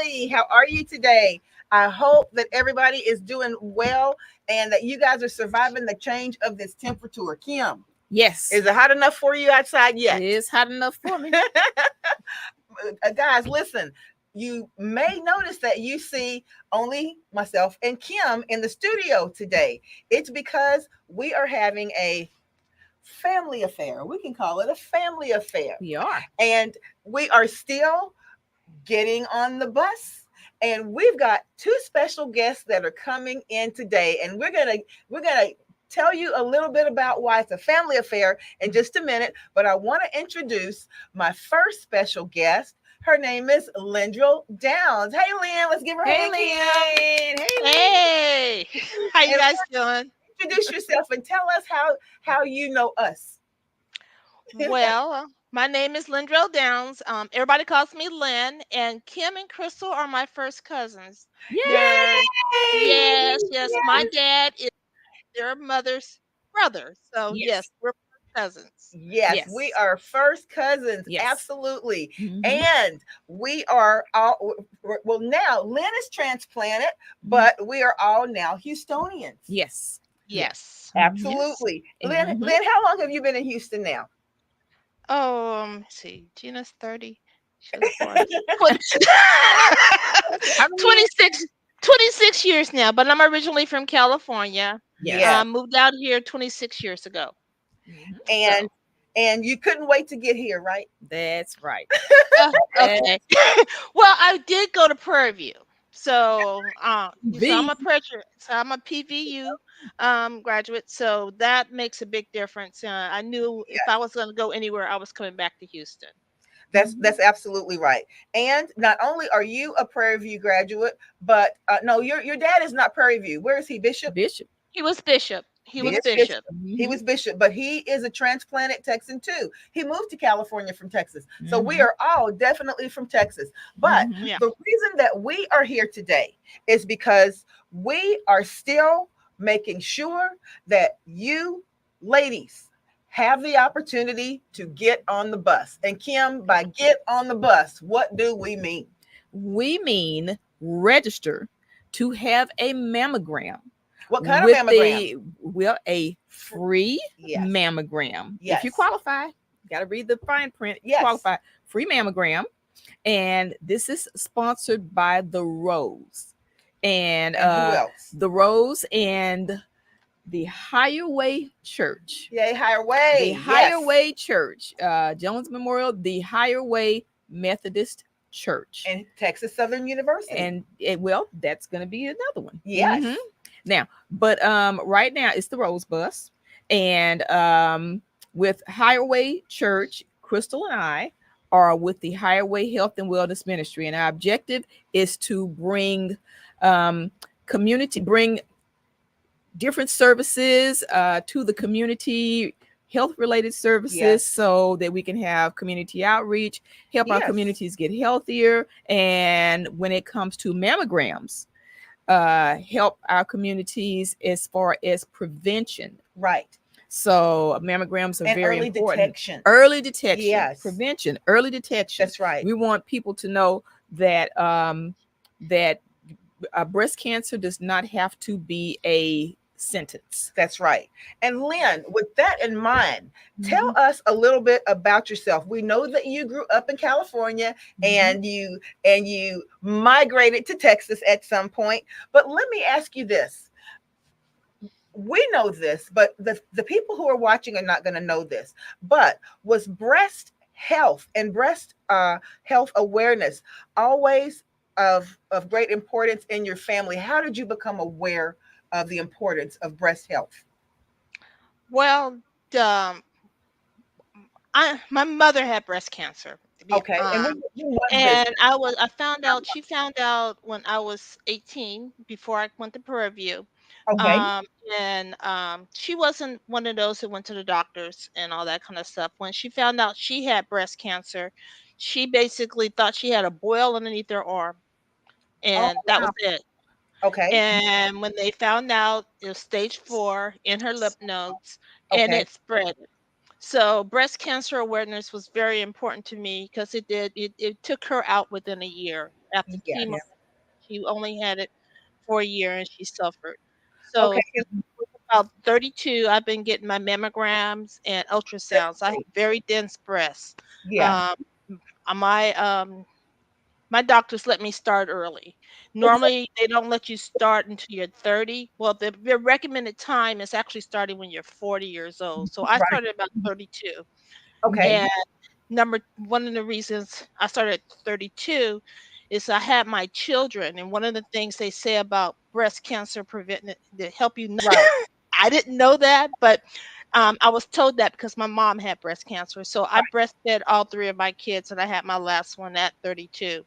family. How are you today? I hope that everybody is doing well and that you guys are surviving the change of this temperature. Kim, Yes, is it hot enough for you outside it yet? is hot enough for me. Guys, listen. You may notice that you see only myself and Kim in the studio today. It's because we are having a family affair. We can call it a family affair. We are. And we are still getting on the bus, and we've got two special guests that are coming in today, and we're gonna tell you a little bit about why it's a family affair in just a minute. But I want to introduce my first special guest. Her name is Lindrell Downs. Hey, Lynn, let's give her a Hey, hand, Kim. Lynn. Hey, Lynn. Hey, how you And guys doing? introduce yourself and tell us how you know us. My name is Lindrell Downs. Everybody calls me Lynn, and Kim and Crystal are my first cousins. Yay! They're Yay! yes. My dad is their mother's brother, so Yes. yes, we're first cousins. Yes, we Yes. are first cousins. Yes. Absolutely. Mm-hmm. And we are all, well, now Lynn is transplanted, but we are all now Houstonians. Yes. Yes. Yes. Yes. Absolutely. Lynn, Mm-hmm. Lynn, how long have you been in Houston now? Let's see, Gina's 30. She was born 20, How many years? 26, 26 years now, but I'm originally from California. Yes. Yes. Moved out here 26 years ago. Hmm. And So, you couldn't wait to get here, right? That's right. okay. That's Well, I did go to Prairie View. So I'm V. a preacher. So I'm a PVU graduate. So that makes a big difference. I knew if I was going to go anywhere, I was coming back to Houston. That's absolutely right. And not only are you a Prairie View graduate, but no, your dad is not Prairie View. Where is he? Bishop? Bishop. He was Bishop. He He was is Bishop. Bishop. He Hmm. was Bishop, but he is a transplanted Texan too. He moved to California from Texas. So we Hmm. are all definitely from Texas. But Hmm. Yeah. the reason that we are here today is because we are still making sure that you ladies have the opportunity to get on the bus. And Kim, by get on the bus, what do we mean? We mean register to have a mammogram What kind of with mammogram? a free Yes. mammogram. If you Yes. qualify, got to read the fine print. Yes. Qualify, free mammogram, and this is sponsored by the Rose, and And who else? the Rose and the Higher Way Church. Yay, higher The way. Higher Yes. Way Church, Jones Memorial, the Higher Way Methodist Church. And Texas Southern University. And well, that's going to be another one. Yes. Now, but right now it's the Rose Bus, and with Higher Way Church, Crystal and I are with the Higher Way Health and Wellness Ministry, and our objective is to bring um, bring different services to the community, health related services, Yes. so that we can have community outreach, help our Yes. communities get healthier, and when it comes to mammograms, help our communities as far as prevention. Right. So mammograms are And very early important. detection. Early detection, Yes. prevention, early detection. That's right. We want people to know that that breast cancer does not have to be a sentence. That's right. And Lynn, with that in mind, tell Mhm. us a little bit about yourself. We know that you grew up in California and you migrated to Texas at some point. But let me ask you this. We know this, but the people who are watching are not going to know this. But was breast health and breast health awareness always of great importance in your family? How did you become aware of the importance of breast health? Well, um, my mother had breast cancer. Okay, and when was this? And I found out she found out when I was 18 before I went to Prairie View. Okay, Um, and she wasn't one of those who went to the doctors and all that kind of stuff. When she found out she had breast cancer, she basically thought she had a boil underneath her arm, oh and that was wow, it. okay, And when they found out it was stage 4 in her lymph nodes, and okay, it spread. So breast cancer awareness was very important to me because it took her out within a year after Yeah. chemo. She only had it for a year and she suffered. Okay. So since I was about 32, I've been getting my mammograms and ultrasounds. I have very dense breasts. Yeah. Um, my my doctors let me start early. Exactly. Normally, they don't let you start until you're 30. Well, the recommended time is actually starting when you're 40 years old. So I Right. started about 32. Okay. And one of the reasons I started at 32 is I had my children. And one of the things they say about breast cancer prevention to help you, Right. I didn't know that, but I was told that because my mom had breast cancer. So I breastfed all three of my kids, and I had my last one at 32.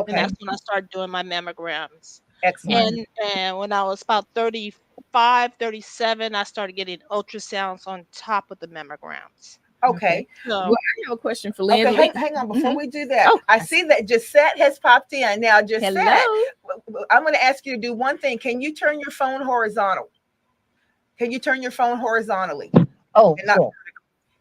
And Okay. that's when I started doing my mammograms. Excellent. Mhm. And when I was about 35, 37, I started getting ultrasounds on top of the mammograms. Okay. Okay. So Well, I have a question for Lynn. Okay. Hang on. Before Mhm. we do that, Oh, I see that Gisette has popped in. Now, Gisette, hello. I'm going to ask you to do one thing. Can you turn your phone horizontal? Can you turn your phone horizontally Oh, and not? yeah.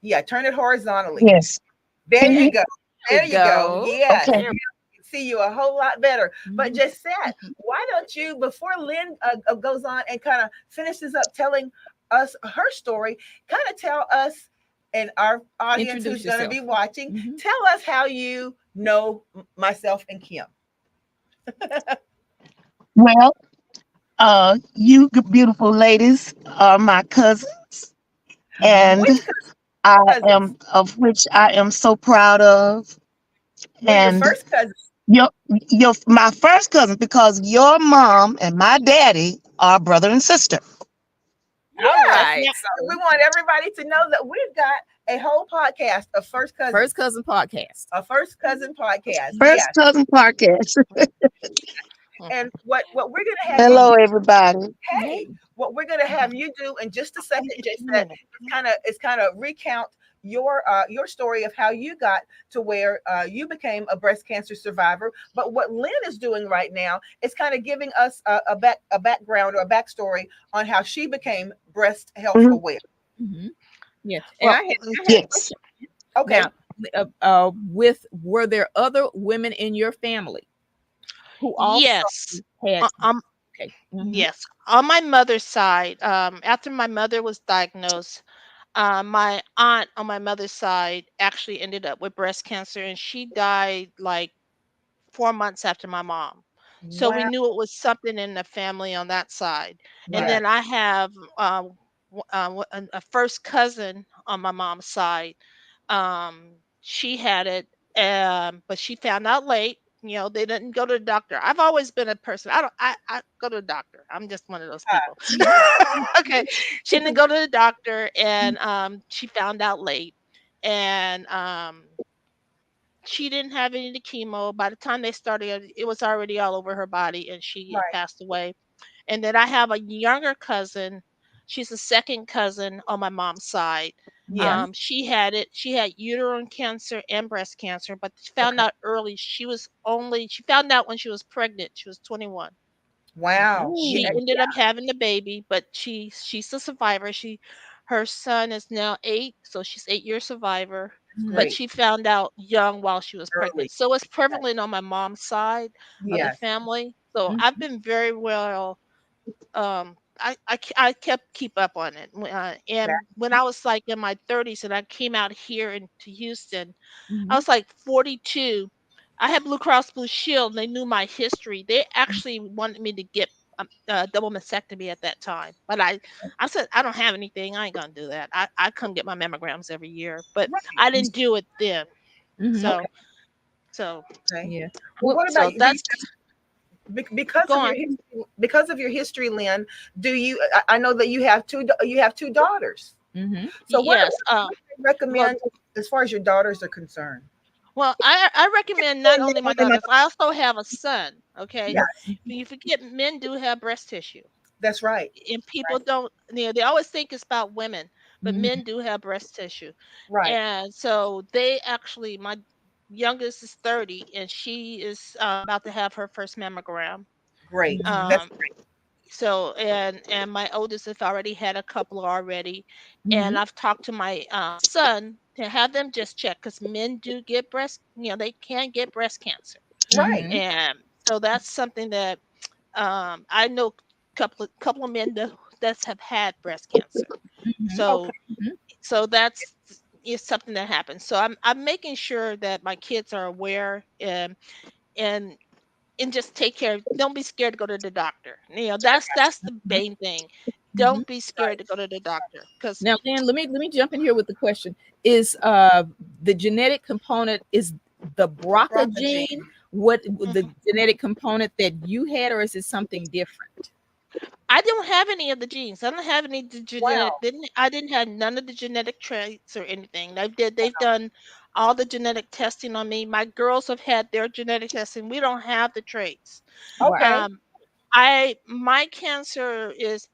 Yeah, turn it horizontally. Yes. There Can you you hear? go. There There we you go. go. Yes. Okay. Yeah, I can see you a whole lot better. But Mhm. Gisette, why don't you, before Lynn goes on and kind of finishes up telling us her story, kind of tell us and our audience Introduce who's going to be yourself. watching, Mhm. tell us how you know myself and Kim. Well, you beautiful ladies are my cousins, and Which I cousins? am of which I am so proud of. We're your And first cousins. your my first cousin because your mom and my daddy are brother and sister. All Yes. right. yeah, So, We want everybody to know that we've got a whole podcast of first first cousins, cousin podcast. a first cousin podcast. First Yes. cousin podcast. And what we're gonna have you Hello, do, everybody. Hey. hey, what we're gonna have you do in just a second, Jason, minute. is kind of recount your story of how you got to where you became a breast cancer survivor. But what Lynn is doing right now is kind of giving us a background or a backstory on how she became breast health Mhm. aware. Mhm. Yeah. And Well, I had a Yes. question. Okay. Now, were there other women in your family who also yes. had? Um, Okay. Mhm. yes. On my mother's side, after my mother was diagnosed, my aunt on my mother's side actually ended up with breast cancer, and she died like 4 months after my mom. So we Wow. knew it was something in the family on that side. And Yeah. then I have a first cousin on my mom's side. She had it, but she found out late. You know, they didn't go to the doctor. I've always been a person. I go to the doctor. I'm just one of those people. Okay. She didn't go to the doctor, and she found out late. And she didn't have any of the chemo. By the time they started, it was already all over her body, and she had Right. passed away. And then I have a younger cousin. She's a second cousin on my mom's side. Yes. She had it. She had uterine cancer and breast cancer, but she found Okay. out early. She found out when she was pregnant. She was 21. Wow. Yeah. She ended up having the baby, but she's a survivor. Her son is now 8, so she's 8-year survivor. But Mhm. Great. she found out young while she was Early. pregnant. So it's prevalent on my mom's side of the Yes. family. So Mhm. I've been very well. I kept keep up on it. And when I was like in my 30s and I came out here into Houston, I Mhm. was like 42. I had Blue Cross Blue Shield, and they knew my history. They actually wanted me to get a double mastectomy at that time, but I said I don't have anything. I ain't gonna do that. I come get my mammograms every year, but Right. I didn't do it then. Mhm. So Okay. so Okay. Yeah. Well, Well, what about so you? that's Because go of your on. history, Lynn, do you? I know that you have two daughters. mhm. So Yes. what do you Well, recommend as far as your daughters are concerned? I recommend not only my daughters. I also have a son. Okay, Yeah, you forget men do have breast tissue. that's right. And people don't, they always think it's about women, but Mhm. men do have breast tissue. Right. And so they actually, my youngest is 30, and she is about to have her first mammogram. Great. Mhm. That's um so and my oldest has already had a couple already. And Mhm. I've talked to my son to have them just check, because men do get they can get breast cancer. right. Mhm. And So that's something that I know couple of men that have had breast cancer. Mhm. So Mhm. so that's is something that happens. So I'm making sure that my kids are aware and and just take care. Don't be scared to go to the doctor. That's the main thing. Mhm. Don't be scared to go to the doctor because Now, Lynn, let me jump in here with the question: Is the genetic component, is the BRCA BRCA gene gene. what the genetic component that you had, or is it something different? I don't have any of the genes. I don't have any genetic. Wow. I didn't have none of the genetic traits or anything. They've done all the genetic testing on me. My girls have had their genetic testing. We don't have the traits. Wow. Okay. Um, my cancer is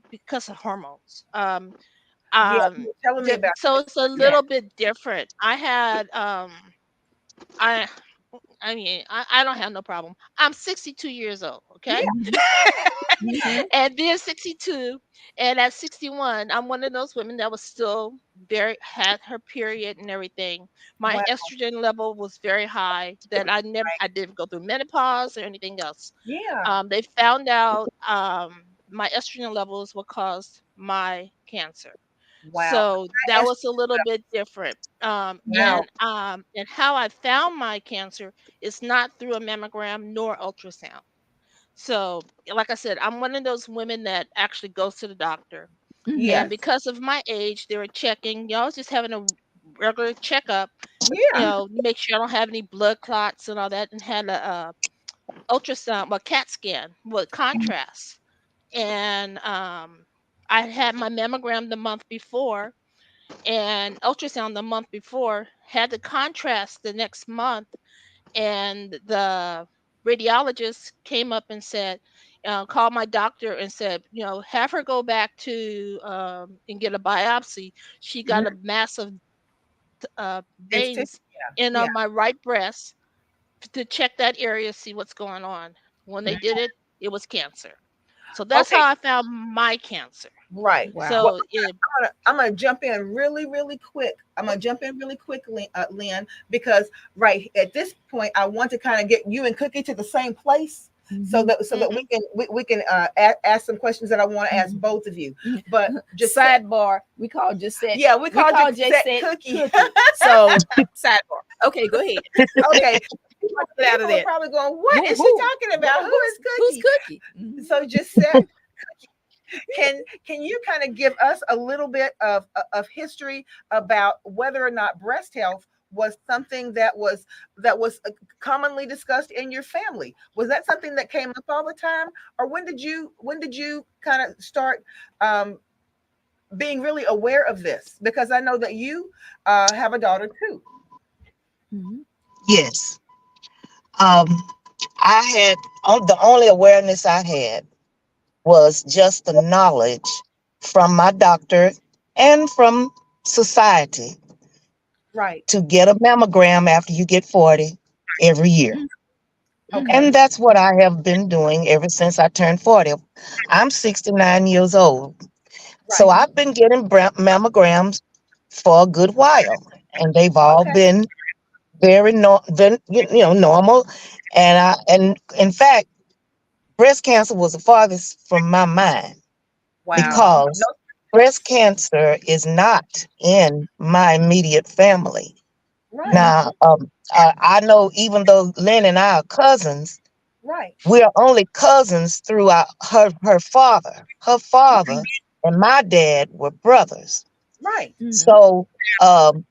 because of hormones. Yeah, you were telling me about So it's a that. little bit different. I I mean, I don't have no problem. I'm 62 years old, Yeah. okay? Mhm. Mhm. And being 62 and at 61, I'm one of those women that was still very had her period and everything. My Wow. estrogen level was very high that I didn't go through menopause or anything else. Yeah. They found out my estrogen levels what caused my cancer. Wow. So I that asked was a little bit different. wow. And how I found my cancer is not through a mammogram nor ultrasound. So, like I said, I'm one of those women that actually goes to the doctor. Yes. And Mhm. because of my age, they were checking, I was just having a regular checkup, Yeah. make sure I don't have any blood clots and all that, and had a ultrasound, well, CAT scan with contrast. And I had my mammogram the month before and ultrasound the month before, had the contrast the next month, and the radiologist came up and said, called my doctor and said, have her go back to and get a biopsy. She got Mhm. a massive It's too. veins in Yeah. my right breast to check that area, see what's going on. When Yeah. they did it, it was cancer. So that's Okay. how I found my cancer. Right. Wow. Well, So it, I'm gonna jump in really, really quick. I'm gonna jump in really quickly, Lynn, because right at this point, I want to kind of get you and Cookie to the same place, so Mhm. that mhm. we can ask some questions that I want to ask Mhm. both of you. Mhm. But just Sidebar, we call Gisette. yeah, we We called you call Gisette Gisette Cookie. Cookie. So sidebar. Okay, go ahead. Okay. Get out of People are there. probably going, what is she Who? talking about? Who is Who's Cookie? Cookie? Mhm. So Gisette, can you kind of give us a little bit of history about whether or not breast health was something that was commonly discussed in your family? Was that something that came up all the time, or when did you kind of start um, being really aware of this? Because I know that you have a daughter too. Mhm. Yes. Um, I had the only awareness I had was just the knowledge from my doctor and from society Right. to get a mammogram after you get 40 every year. Mhm. Okay. And Mhm. that's what I have been doing ever since I turned 40. I'm 69 years old. So Right. Mhm. I've been getting mammograms for a good while, and they've all Okay. been very normal. And in fact, breast cancer was the farthest from my mind Wow. Mhm. No. because breast cancer is not in my immediate family. Right. Mhm. Now, I know even though Lynn and I are cousins, Right. we are only cousins through her father. Her father and my dad were brothers. Right. Mhm. So um,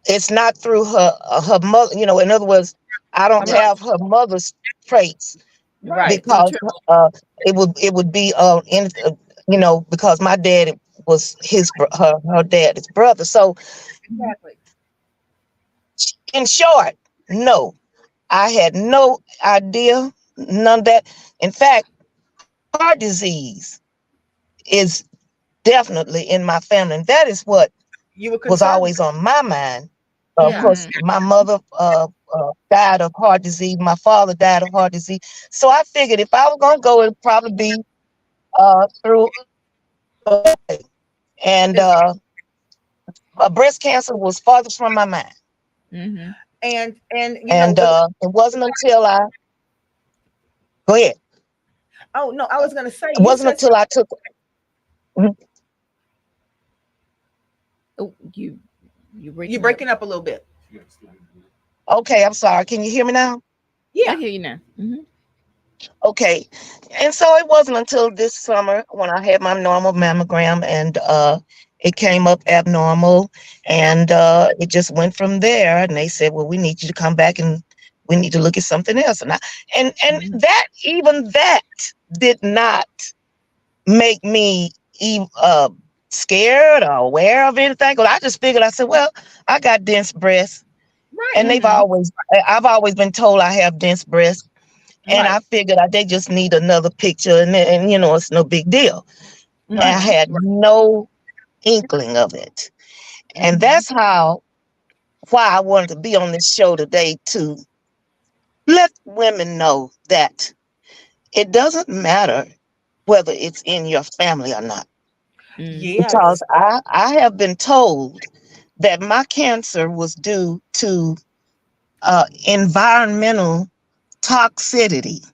it's not through her mother. In other words, I don't Uh-huh. have her mother's traits Right. Right. because Maternal. it would be because my dad was her dad's brother. So Exactly. in short, no, I had no idea, none of that. In fact, heart disease is definitely in my family, and that is what You were was concerned always with. on my mind. Of Yeah. course, Mhm. my mother died of heart disease. My father died of heart disease. So I figured if I was gonna go, it'd probably be through. And It's, breast cancer was farthest from my mind. Mhm. and And with it wasn't until I Go ahead. Oh no, I was going to say It wasn't until I took. Mhm. Oh, you you're breaking up a little bit. Okay, I'm sorry. Can you hear me now? I Yeah. hear you now. Okay. And so it wasn't until this summer when I had my normal mammogram and it came up abnormal and it just went from there. And they said, well, we need you to come back and we need to look at something else. And Mhm. that, even that did not make me scared or aware of anything. 'Cause I just figured, I said, well, I got dense breasts. And Right. I've always been told I have dense breasts. And Right. I figured they just need another picture and it's no big deal. And I Right. had no inkling of it. And Mhm. that's why I wanted to be on this show today, to let women know that it doesn't matter whether it's in your family or not. Because Yes. I have been told that my cancer was due to environmental toxicity.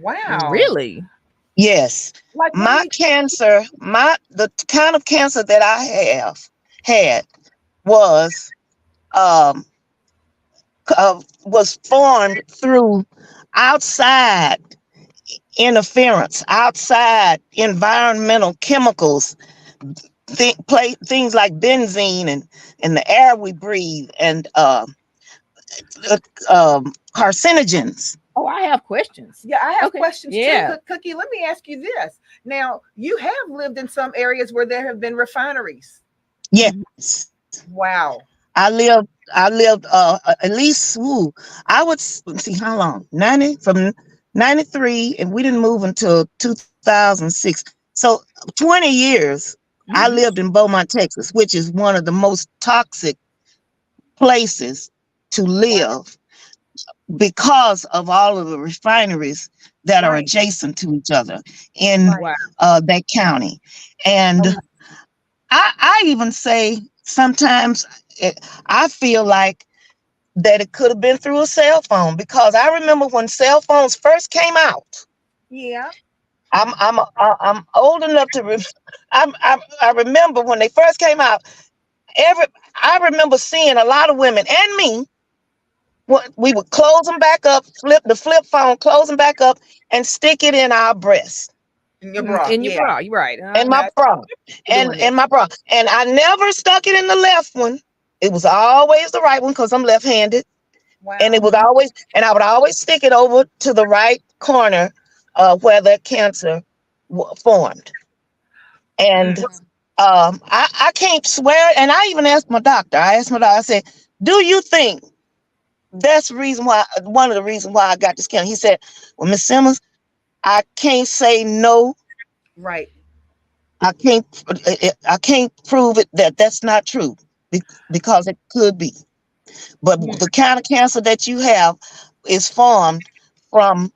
Wow. Really? Yes, Like what my made cancer, the kind of cancer that I have had was um was formed through outside interference, outside environmental chemicals, things like benzene and the air we breathe, and uh, carcinogens. Oh, I have questions. Yeah, I have Okay. questions too. Yeah. Cookie, let me ask you this. Now, you have lived in some areas where there have been refineries. Mhm. Yes, Wow. I lived at least I would see how long, 90 from 93, and we didn't move until 2006. So 20 years I Mhm. lived in Beaumont, Texas, which is one of the most toxic places to Wow. live because of all of the refineries that are Right. adjacent to each other in Right. Wow. that county. And Okay. I even say sometimes I feel like that it could have been through a cell phone, because I remember when cell phones first came out. Yeah. I'm old enough to I remember when they first came out. Every I remember seeing a lot of women and me. We would close them back up, flip the flip phone, close them back up, and stick it in our breast, In your bra. In your Yeah. bra. You're right. in my I bra, doing and it. my bra. And I never stuck it in the left one. It was always the right one because I'm left-handed. And it Wow. was always, and I would always stick it over to the right corner where the cancer formed. And Well, I can't swear. And I even asked my doctor. I said, "Do you think that's the reason why? One of the reasons why I got this cancer?" He said, "Well, Miss Simmons, I can't say no. right. I can't. I can't prove it that that's not true because it could be. But Mm. the kind of cancer that you have is formed from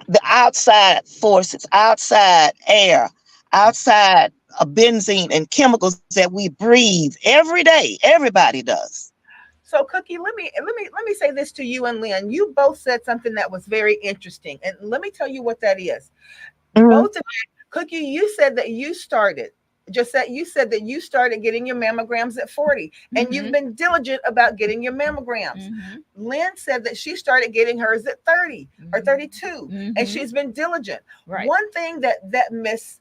the outside forces, outside air, outside benzene and chemicals that we breathe every day. Everybody does." So, Cookie, let me say this to you and Lynn. You both said something that was very interesting, and let me tell you what that is. Mhm. Both of you, Cookie, you said that you started. Just that you said that you started getting your mammograms at 40, and you've Mhm. been diligent about getting your mammograms. Mhm. Lynn said that she started getting hers at 30 or Mhm. 32, and Mhm. she's been diligent. Right. One thing that Miss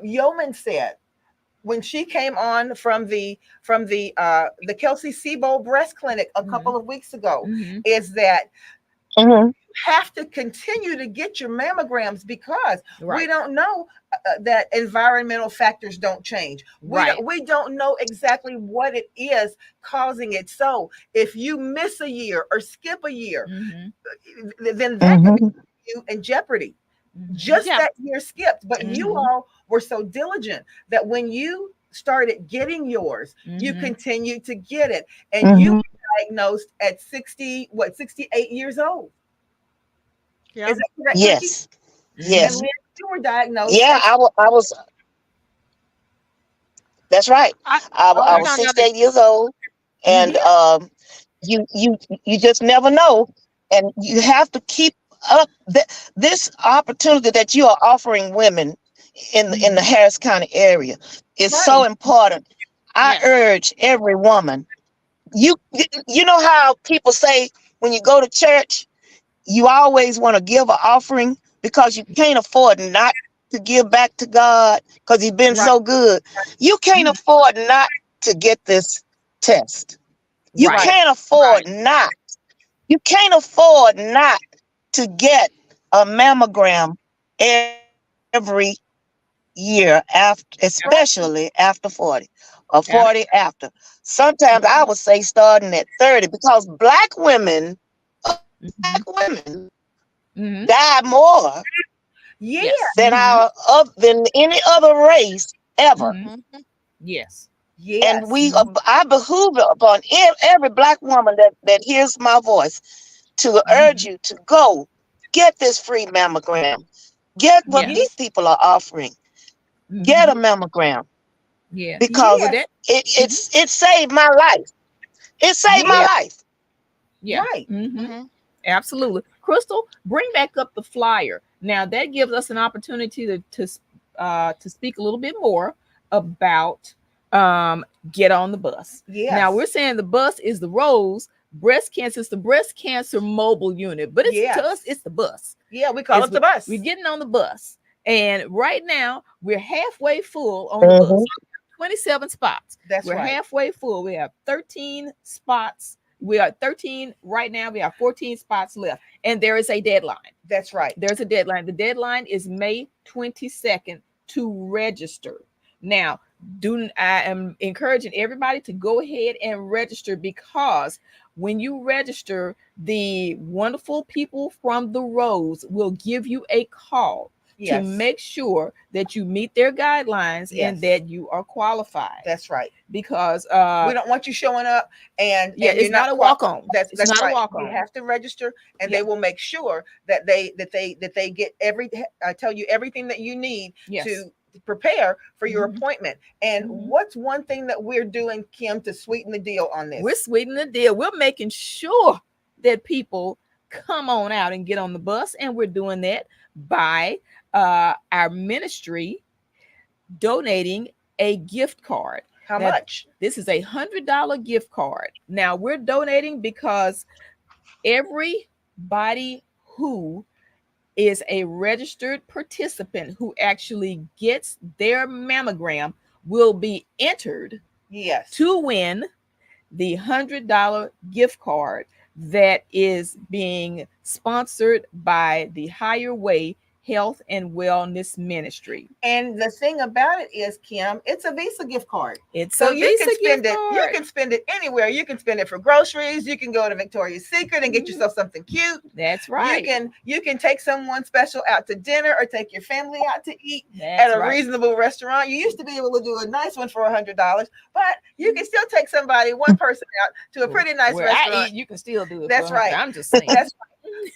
Yeoman said when she came on from the Kelsey Sebo Breast Clinic a couple Mhm. of weeks ago Mhm. is that Mhm. have to continue to get your mammograms because we Right. don't know that environmental factors don't change. Right. We don't know exactly what it is causing it. So if you miss a year or skip a year, Mhm. then that could be Mhm. you in jeopardy. Mhm. Just Yeah. that year skipped. But you Mhm. all were so diligent that when you started getting yours, you Mhm. continued to get it. And you Mhm. were diagnosed at 68 years old. Yeah. Is that correct, Cookie? Yes. And Yes. Mhm. Lynn, you were diagnosed Yeah. at I was. That's right. I I I okay. was found out. 68 years old, and Yeah, you you just never know, and you have to keep this opportunity that you are offering women in the Mhm. Harris County area is so Right. important. I Yes. urge every woman. You you know how people say when you go to church, you always want to give an offering because you can't afford not to give back to God because He's been Right. so good. You can't Mhm. afford not to get this test. You Right. Right. can't Right. afford not. You can't afford not to get a mammogram every year after, Right. especially after 40 or Ab- 40 after. Sometimes I mhm. would say starting at 30 because Mhm. black women Mhm. die more Yeah. Yes. than Mhm. than any other race ever. Mhm. Mhm. Yes. And Yes. Mhm. I behoove it upon every black woman that hears my voice to urge Mhm. you to go get this free mammogram. Get what Yeah. these Yes. people are offering. Get a Mhm. mammogram Yeah. because Well, Yes. that. Mhm. it saved my life. It saved my Yeah. Yeah. life. Yeah. Right. Mhm. Mhm. Absolutely. Crystal, bring back up the flyer. Now that gives us an opportunity to speak a little bit more about get on the bus. Now Yes. we're saying the bus is the Rose breast cancer, it's the breast cancer mobile unit, but it's to us, Yes. it's the bus. Yeah. We call It's it the we're bus. getting on the bus. And right now we're halfway full on the bus. Mhm. 27 spots. That's We're right. halfway full. We have 13 spots. We are 13 right now. We have 14 spots left. And there is a deadline. That's right. There's a deadline. The deadline is May 22nd to register. Now, I am encouraging everybody to go ahead and register because when you register, the wonderful people from the Rose will give you a call to Yes. make sure that you meet their guidelines and Yes. that you are qualified. That's right. Because We don't want you showing up yeah, and you're it's not not a walk on. It's that's not a right. walk You on. have to register, and Yeah. they will make sure that they get tell you everything that you need Yes. to prepare for your Mhm. appointment. And Mhm. what's one thing that we're doing, Kim, to sweeten the deal on We're this? sweetening the deal. We're making sure that people come on out and get on the bus, and we're doing that by our ministry donating a gift card. How Now, much? this is $100 gift card. Now we're donating because everybody who is a registered participant who actually gets their mammogram will be entered Yes. to win the $100 gift card that is being sponsored by the Higher Way Health and Wellness Ministry. And the thing about it is, Kim, it's a Visa gift card. It's So a you can Visa spend gift it, you card. can spend it anywhere. You can spend it for groceries, you can go to Victoria's Secret and get Mhm. yourself something cute. That's You right. can take someone special out to dinner or take your family out to eat at That's a right. reasonable restaurant. You used to be able to do a nice one for $100, but you can still take somebody, one person out to a pretty nice Where I restaurant. eat, you can still do it for That's 100. right. I'm just saying. That's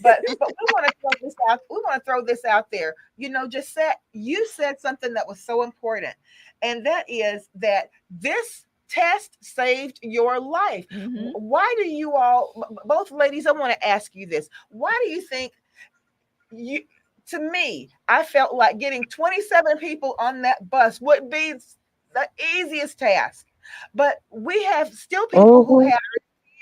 but we want to throw this out. We want to throw this out there. You know, just said you said something that was so important, and that is that this test saved your life. Mhm. Why do you all, both ladies? I want to ask you this. Why do you think you? To me, I felt like getting 27 people on that bus would be the easiest task, but we have still people who Mhm. have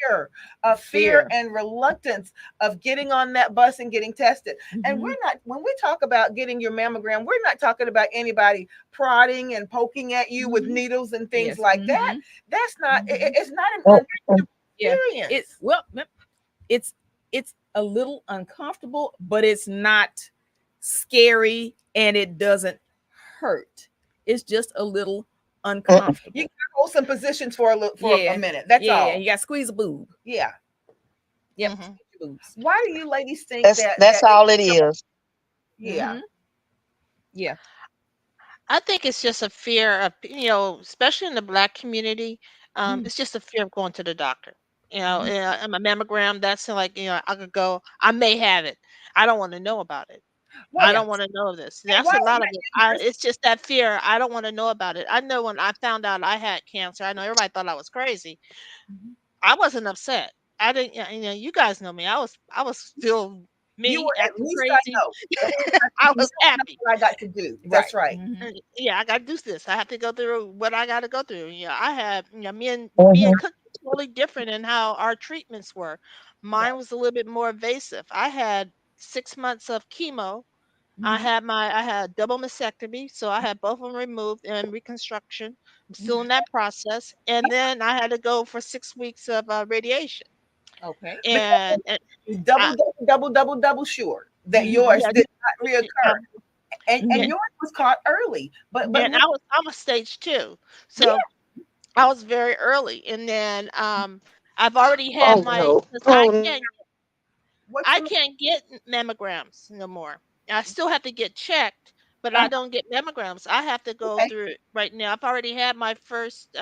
fear Fear. and reluctance of getting on that bus and getting tested. And Mhm. we're not, when we talk about getting your mammogram, we're not talking about anybody prodding and poking at you with Mhm. needles and things Yes. like that. Mhm. That's not, Mhm. it's not an Mhm. uncomfortable Yeah. It experience. well, it's it's a little uncomfortable, but it's not scary and it doesn't hurt. It's just a little Mhm. You uncomfortable. can hold some positions for for a Yeah. minute. That's Yeah. all. You got to squeeze a boob. Yeah. Yep. Mhm. Squeeze your boobs. Why do you ladies think That's that it's all it so, is. yeah. Mhm. Yeah. I think it's just a fear of, especially in the Black community. Mhm. It's just a fear of going to the doctor. Mhm. And a mammogram, that's like, I could go, I may have it. I don't want to know about it. I Well, Yeah. don't want to know this. and That's a lot of it. It's just that fear. I don't want to know about it. I know when I found out I had cancer, I know everybody thought I was crazy. Mhm. I wasn't upset. I didn't, you guys know me. I was still You me were at acting least I crazy. know. At least I know was happy. what I got to do. That's right. Mhm. Yeah, I gotta do this. I have to go through what I gotta go through. Yeah, I have, me Mhm. and Cook was totally different in how our treatments were. Yeah. Mine was a little bit more invasive. I had 6 months of chemo. Mhm. I had double mastectomy, so I had both of them removed and reconstruction. I'm still Mhm. in that process, and then I had to go for 6 weeks of radiation. Okay. And Because I, double sure that Mhm. yours yeah, did not reoccur. um, And Mhm. yours was caught early. But and I was stage 2, Yeah. so I was very early, and then I've already had Oh my no. 'cause Oh what's I the can't get mammograms no more. I still have to get checked, but I uh, don't get mammograms. I have to go okay, through it right now. I've already had my first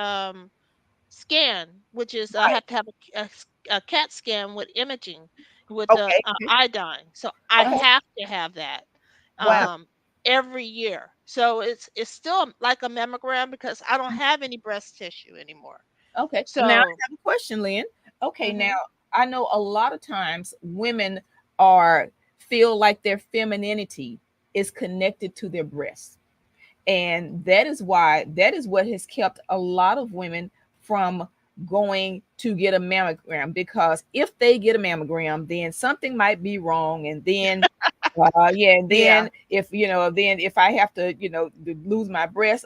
scan, which is I right. have to have a CAT scan with imaging with the Okay. iodine. So I Okay. have to have that Wow. um, every year. So it's still like a mammogram because I don't have any breast tissue anymore. Okay. Now I So have a question, Lynn. Okay, now mhm. I know a lot of times women are feel like their femininity is connected to their breasts. And that is what has kept a lot of women from going to get a mammogram, because if they get a mammogram, then something might be wrong. And then yeah, and Yeah. then if I have to, lose my breast,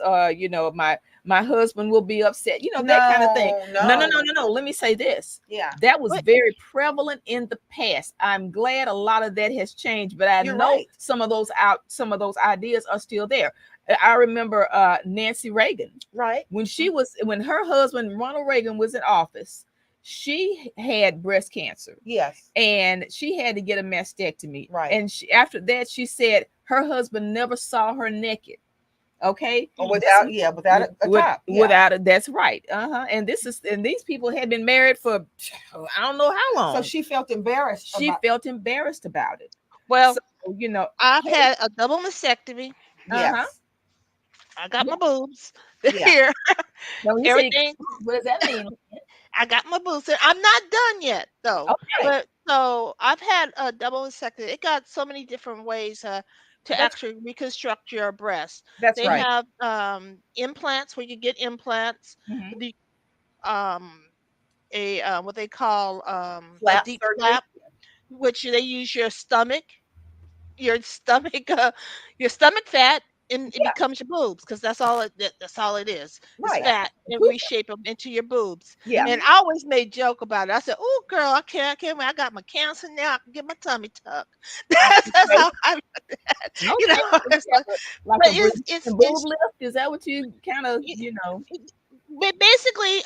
my husband will be upset, that kind of thing. No, No, no, no. no, no, no. Let me say this. Yeah. That was What very prevalent in the past. I'm glad a lot of that has changed, but I You're know right. some of those ideas are still there. I remember Nancy Reagan Right. when her husband Ronald Reagan was in office. She had breast cancer Yes. and she had to get a mastectomy. Right. And after that, she said her husband never saw her naked. Okay, Or this without, yeah, without a top. Yeah. without it. That's right. And these people had been married for I don't know how So long. she felt embarrassed She about felt embarrassed about it. So well, I've hey, had a double mastectomy. uh-huh. yes. I got Yeah. my boobs Yeah. here. Now when you say, Everything. what does that mean? I got my boobs here. I'm not done yet though. Okay, But so I've had a double mastectomy. It got so many different ways to That's actually reconstruct your breast. that's They right. have implants where you get implants. mhm, The um a what they call a Flap deep surgery. flap, which they use your stomach your stomach fat, and it Yeah. becomes your boobs because that's all it is. It's Right. fat and reshape them into your boobs. Yeah. And I always made joke about it. I said, "Oh, girl, I can't wait. I got my cancer now. I can get my tummy tucked." That's Okay. how I, you know. okay. It's like, Like but a Brazilian boob it's lift. Is that what you kind of, but basically,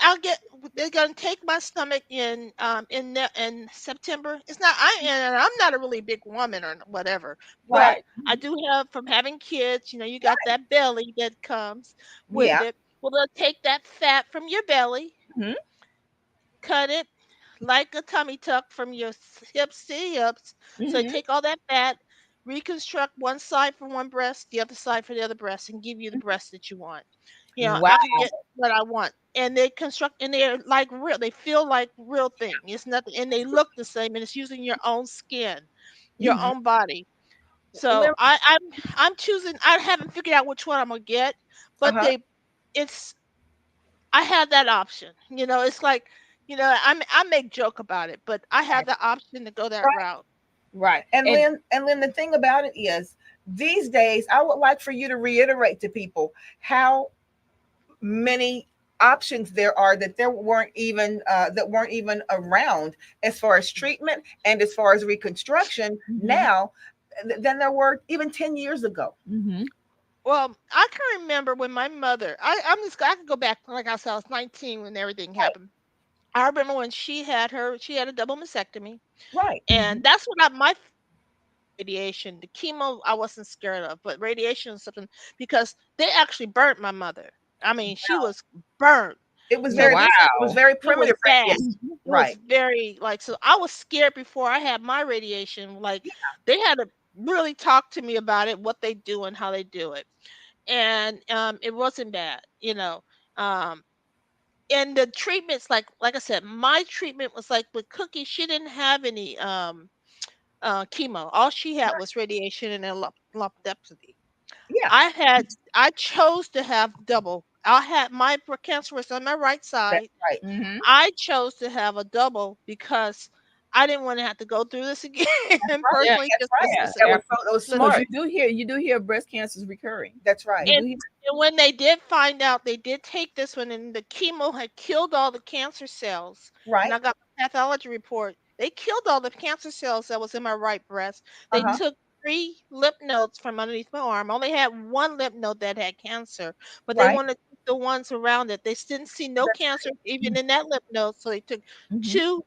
they're gonna take my stomach in September. It's not I and I'm not a really big woman or whatever, but right? I do have from having kids. You got that belly that comes with Yeah. it. Well, they'll take that fat from your belly, Mhm, cut it like a tummy tuck from your hips to hips. So they mhm. take all that fat, reconstruct one side for one breast, the other side for the other breast, and give you the breast that you want. Wow. I can get what I want. And they construct and they're like real, they feel like real thing. It's nothing and they look the same and it's using your own skin, your Mhm. own body. So Lem- I'm choosing I haven't figured out which one I'm gonna get, but Uh-huh. it's I had that option. It's like, I make joke about it, but I had Right. the option to go that Right. route. Right. And And Lynn, the thing about it is these days, I would like for you to reiterate to people how many options there are that weren't even around as far as treatment and as far as reconstruction Mhm. now than there were even 10 years ago. Mhm. Well, I can remember when my mother, I can go back, like I said, I was 19 when everything happened. I remember when she had a double mastectomy, Right. and that's what my radiation, the chemo, I wasn't scared of, but radiation was something because they actually burnt my mother. I mean, she was burnt. It was So very Wow. this it was very it was primitive bad. radiation. It was Right. very like so I was scared before I had my radiation. Like they had to really talk to me about it, what they do and how they do it. And it wasn't bad. Um and the treatments like I said, my treatment was like with Cookie, she didn't have any chemo. All she had was radiation and a lumpectomy. Yeah. I chose to have double. I had my cancer was on my right That's side. right. Mm-hmm. I chose to have a double because I didn't want to have to go through this again Yeah, personally, That's just right. yeah. because That was so Because smart. you do hear breast cancer is recurring. That's right. You do and, hear, and when they did find out, they did take this one, and the chemo had killed all the cancer cells. And Right. I got my pathology report. They killed all the cancer cells that was in my right breast. They Uh-huh. took 3 lymph nodes from underneath my arm. Only had one lymph node that had cancer, but they Right. wanted to keep the ones around it. They didn't see no That's cancer even in that lymph node, so they took Mhm. 2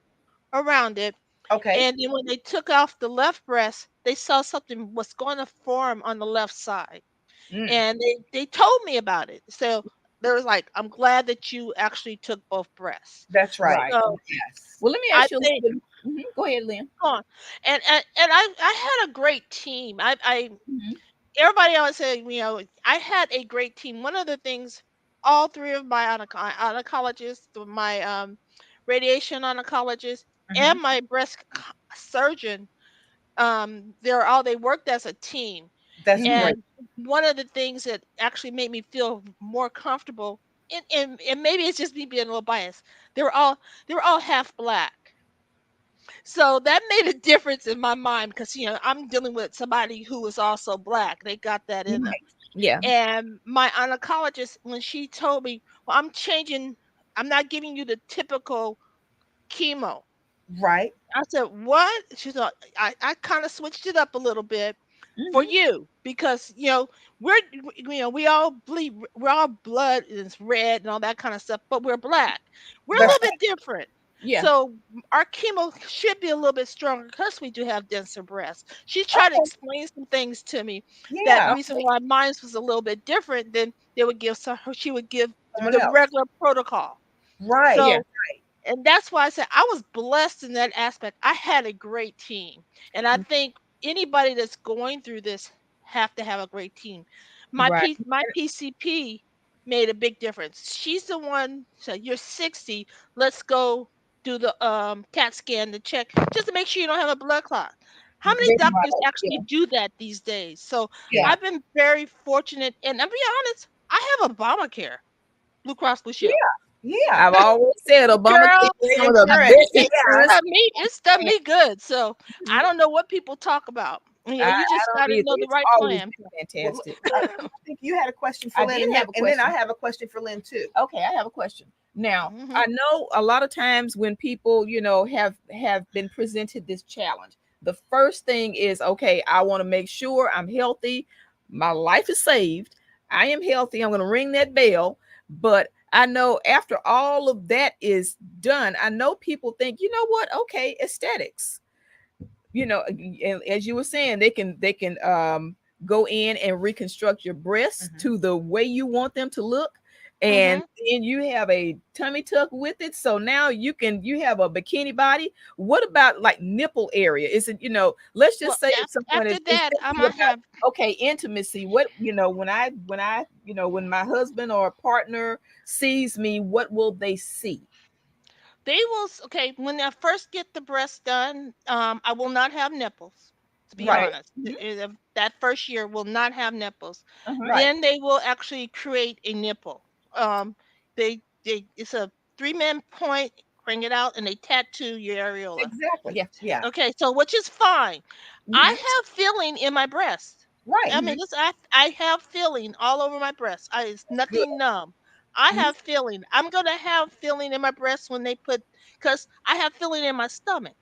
around it. okay. And then when they took off the left breast, they saw something was going to form on the left side, Mm. and they told me about it. So there was like, I'm glad that you actually took both breasts. That's right. Right. So Yes. Well, let me I ask you a think little bit. Mhm. Go ahead, Lynn. on, and I had a great team. I Mhm. everybody always say, I had a great team. One of the things, all 3 of my oncologists, my radiation oncologist, Mhm. and my surgeon, they worked as a team. That's Mhm. great. And one of the things that actually made me feel more comfortable, and maybe it's just me being a little biased, they were all they were all half black. So that made a difference in my mind because I'm dealing with somebody who is also black. They got that in them. Right. Yeah. And my oncologist, when she told me, well, I'm not giving you the typical chemo. Right. I said, what? She said, I kind of switched it up a little bit for Mhm. you because we all bleed, we're all blood is red and all that kind of stuff, but we're black. We're a That's little bit different. Yeah. So our chemo should be a little bit stronger because we do have denser breasts. She tried to okay. explain some things to me, that Yeah. reason why mine was a little bit different than they would give, so she would give Someone the else. regular protocol. Right. Yeah. So, and that's why I said I was blessed in that aspect. I had a great team. And I Mm. think anybody that's going through this have to have a great team. Right. My PCP made a big difference. She's the one said, "You're 60, let's go do the CAT scan to check just to make sure you don't have a blood clot." How many That's doctors right. actually Yeah. do that these days? So Yeah. I've been very fortunate, and I'll be honest, I have Obamacare, Blue Cross Blue Shield. Yeah. Yeah. I've always said Obamacare Girl, is Great some of the insurance. best Yeah. insurance. it's done me good. So I Mhm. don't know what people talk about. I You just don't got to either. know the It's right always plan. been Well, fantastic. I think you had a question for I Lynn, did have a and then I question. have a question for Lynn too. Okay, I have a question. Now, Hmm. I know a lot of times when people, have been presented this challenge, the first thing is, okay, I want to make sure I'm healthy, my life is saved, I am healthy, I'm going to ring that bell. But I know after all of that is done, I know people think, you know what? Okay, aesthetics. And as you were saying, they can go in and reconstruct your breasts Mhm. to the way you want them to look, and Hmm. then you have a tummy tuck with it, so now you have a bikini body. What about like nipple area? Is it, let's Well, just say if someone after is that, I thinking might about, have. okay, intimacy, what, when my husband or partner sees me, what will they see? Okay, when I first get the breast done, I will not have nipples. To be Right. honest, Mhm. That first year will not have nipples. Uh-huh. Right. Then they will actually create a nipple. It's a 3-man point. Bring it out, and they tattoo your areola. Exactly. Yeah. Yeah. Okay, so which is fine. I Mhm. have feeling in my breast. Right. I mean, Mhm. this I have feeling all over my breast. It's Good. nothing numb. I Mhm. have feeling. I'm gonna have feeling in my breast when they put, because I have feeling in my stomach.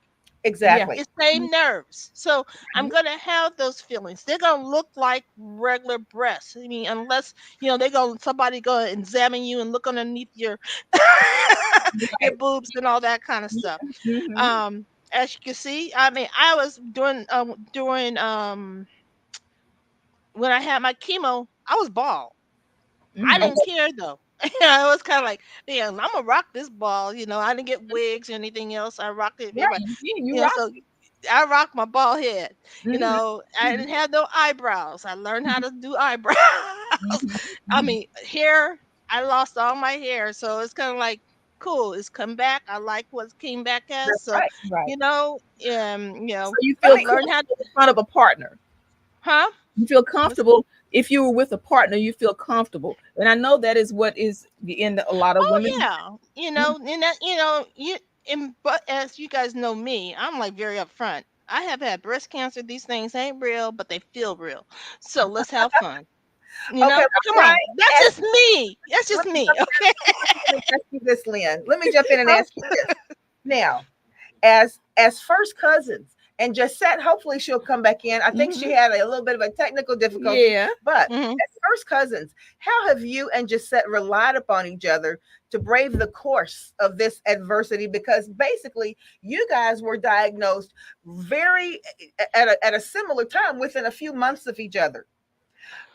Yeah. Exactly. It's same nerves. So I'm Mhm. gonna have those feelings. They're gonna look like regular breasts. I mean, unless somebody gonna examine you and look underneath your your Right. boobs and all that kind of stuff. Mhm. Um, as you can see, I mean, I was doing when I had my chemo, I was bald. I Mhm. didn't care though. I was kind of like, yeah, I'm gonna rock this ball. I didn't get wigs or anything else. I rocked it. Right. Everybody, You rock so it. I rocked my bald head. Mhm. I Mhm. didn't have no eyebrows. I learned how to do eyebrows. Mhm. I Mhm. mean, hair. I lost all my hair, so it's kind of like. cool. It's come back. I like what it came back as. That's So, right. Right. you So know, you Let feel me- learn how to, comfortable in front of a partner. huh? You feel comfortable if you were with a partner. You feel comfortable, and I know that is what is in a lot of Oh women. yeah, and that, but as you guys know me, I'm like very upfront. I have had breast cancer. These things ain't real, but they feel real. So let's have fun. Okay, well, Come on. That's ask- just me. That's just let me. Okay. me ask you this, Lynn. Let me jump in and ask you this. Now, as first cousins, and Jessette, hopefully she'll come back in. I think she had a little bit of a technical difficulty, Yeah. but Mhm. as first cousins, how have you and Jessette relied upon each other to brave the course of this adversity? Because basically, you guys were diagnosed very at a similar time, within a few months of each other.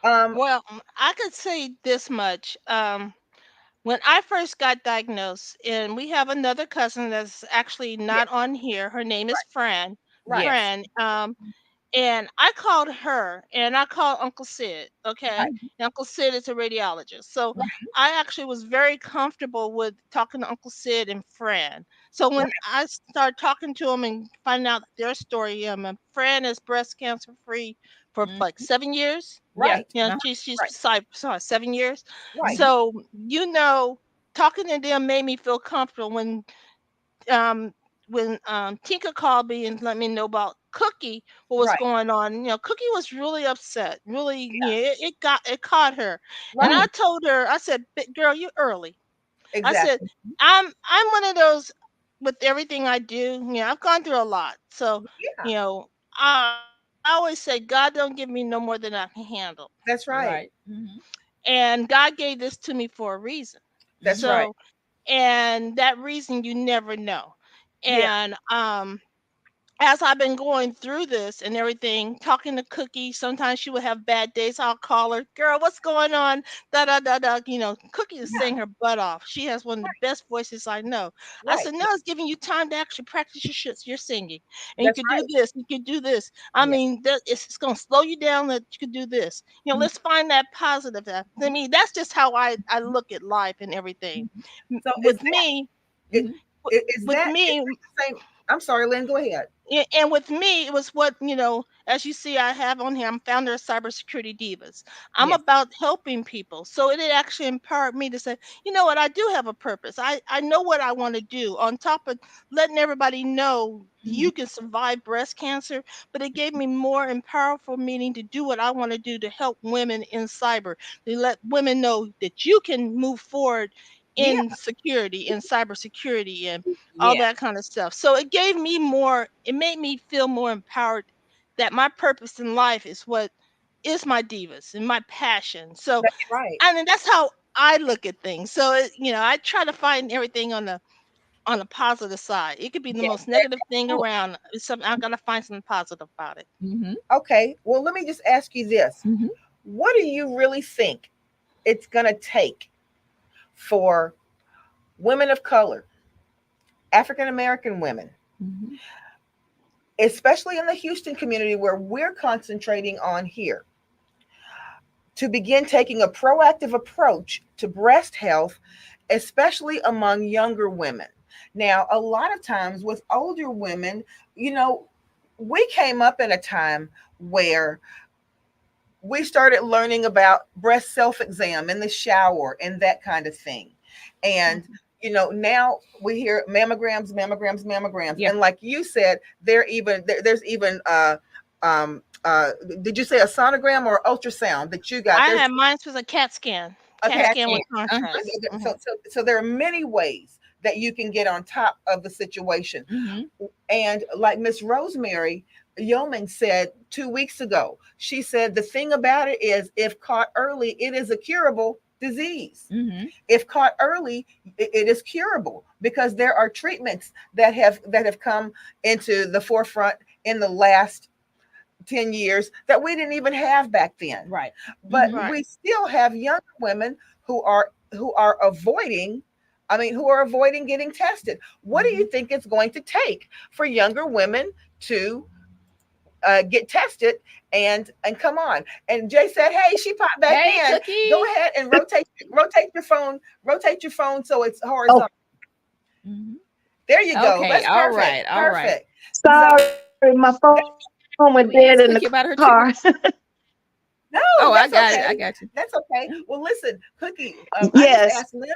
Well, I could say this much. When I first got diagnosed, and we have another cousin that's actually Yeah, not on here. Her name is Fran. right, Yes. Fran. And I called her and I called Uncle Sid. Okay. right, And Uncle Sid is a radiologist. So right, I actually was very comfortable with talking to Uncle Sid and Fran. So when I started talking to them and finding out their story, Fran is breast cancer free for Mm. like 7 years. Yeah. right, You know, Uh-huh. she's right, sorry, 7 years. right. Mhm. So, talking to them made me feel comfortable um Tinka called me and let me know about Cookie, what was Right. going on. Cookie was really upset. Really, it caught her. And Right. I told her, I said, Girl, you're early." I said, Exactly. I'm one of those with everything I do. I've gone through a lot. So, Yeah, I always say God don't give me no more than I can handle. that's right. Right. Mhm. And God gave this to me for a reason. That's Mhm. right. So, and that reason you never know. Yeah, And as I've been going through this and everything, talking to Cookie, sometimes she would have bad days. I'll call her, "Girl, what's going on?" Da da da da. Cookie is yeah, singing her butt off. She has one of the best voices I know. I right. said, "No, it's giving you time to actually practice your singing, and you That's could do right. this, you could do this. I Yeah. mean, it's going to slow you down that you could do this. Mhm. Let's find that positive. I mean, that's just how I look at life and everything. So With me, it, Mhm. is with that me, the same? I'm sorry, Lynn. Go ahead. and with me, it was what, as you see, I have on here, I'm founder of Cybersecurity Divas. I'm Yes. about helping people. So it actually empowered me to say, you know what, I do have a purpose. I know what I want to do. On top of letting everybody know Mhm. you can survive breast cancer, but it gave me more and powerful meaning to do what I want to do to help women in cyber, to let women know that you can move forward Yeah. in security, in cybersecurity, and all Yeah. that kind of stuff. So it made me feel more empowered that my purpose in life is what is my divas and my passion. So, That's right. I mean, that's how I look at things. So, I try to find everything on the positive side. It could be the Yeah. most negative thing Well, around. It's something I gotta find something positive about it. Mhm. okay. Well, let me just ask you this: Mhm. what do you really think it's going to take for women of color, African American women, Mhm. especially in the Houston community where we're concentrating on here, to begin taking a proactive approach to breast health, especially among younger women? Now, a lot of times with older women, you know, we came up in a time where we started learning about breast self exam in the shower and that kind of thing. And now we hear mammograms, mammograms, mammograms, Yeah. and like you said, there's even um did you say a sonogram or ultrasound that you got? I There's had mine was a CAT scan. a CAT CAT scan with And contrast. so there are many ways that you can get on top of the situation. Mhm. And like Miss Rosemary Yeoman said 2 weeks ago, she said the thing about it is, if caught early, it is a curable disease. Mhm. If caught early, it is curable, because there are treatments that have come into the forefront in the last 10 years that we didn't even have back then. Right. But Mhm. Right. we still have younger women who are avoiding getting tested. What do you think it's going to take for younger women to get tested and come on? And Jay said, "Hey, she popped back Hey, in. Go Cookie. ahead and rotate your phone so it's Oh, horizontal." Mhm. There you go. Okay, That's all perfect. right, all right. Perfect. So Sorry, my phone went Let me dead ask in the Cookie about her car. treatment. no, Oh, I that's got it. okay. I got you. That's okay. Well, listen, Cookie. I just Yes. asked Lynn,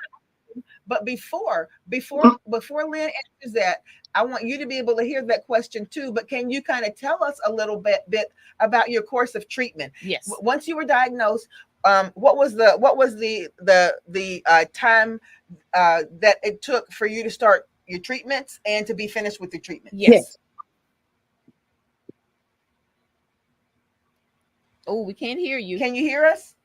but Mm, before Lynn answers that, I want you to be able to hear that question too. But can you kind of tell us a little bit about your course of treatment? Yes. Once you were diagnosed, what was the time that it took for you to start your treatments and to be finished with your treatments? yes. Yes. Oh, we can't hear you. Can you hear us?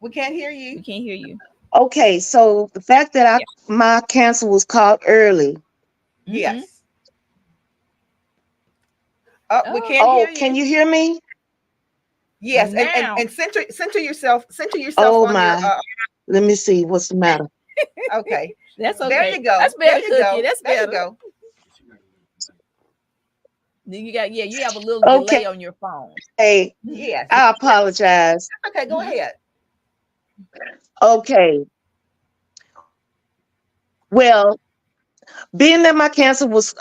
We can't hear We you. can't hear you. Okay, so the fact that Yeah. my cancer was caught early. Mm-hmm. Yes. Oh, we Oh, can't okay. hear Oh, can you. you hear me? Yes, Now. and center yourself Oh on your my. Let me see what's the matter. okay. That's There okay. you go. That's There better, you Cookie. go. That's There you better. go. You got, yeah, you have a little delay Okay, on your phone. Yes. I apologize. Okay, go Mhm. ahead. Okay, well, being that my cancer was